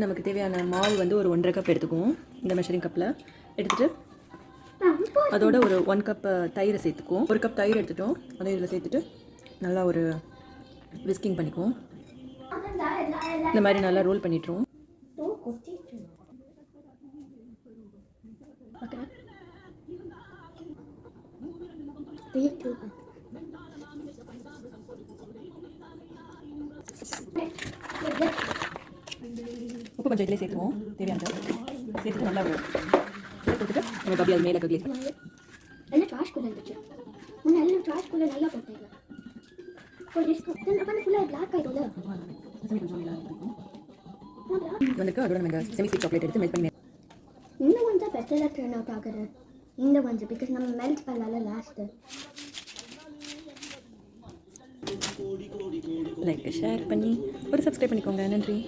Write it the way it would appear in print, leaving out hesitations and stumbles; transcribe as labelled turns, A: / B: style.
A: நமக்கு தேவையான மாவு வந்து ஒரு 1.5 கப் எடுத்துக்குவோம். இந்த மெஷரிங் கப்பில் எடுத்துகிட்டு அதோட ஒரு 1 கப் தயிரை சேர்த்துக்குவோம். 1 கப் தயிர் எடுத்துட்டோம். அதை இதில் சேர்த்துட்டு நல்லா ஒரு விஸ்கிங் பண்ணிக்குவோம். இந்த மாதிரி நல்லா ரோல் பண்ணிட்டுருவோம். உப்பு கொஞ்சம் இதிலே சேர்த்துவோம். தேவையானது சேர்த்துட்டு நல்லா ஒரு கொடுத்துட்டு நம்ம கபி அது மேலே கபி
B: எல்லாம் ட்ராஷ்குள்ளே இருந்துச்சு. நான் எல்லாம் ட்ராஷ்குள்ளே நல்லா போட்டேன். ஒரு ரிஸ்க் அப்போ ஃபுல்லாக பிளாக் ஆகிடும்ல.
A: வந்துட்டு அதோட நம்ம செமி ஸ்வீட் சாக்லேட் எடுத்து மெல்ட் பண்ணி
B: இந்த ஒன் தான் பெட்டராக டர்ன் அவுட் ஆகுது. இந்த ஒன்ஸ் பிகாஸ் நம்ம மெல்ட் பண்ணல லாஸ்ட்டு.
A: லைக் ஷேர் பண்ணி ஒரு சப்ஸ்கிரைப் பண்ணிக்கோங்க. நன்றி.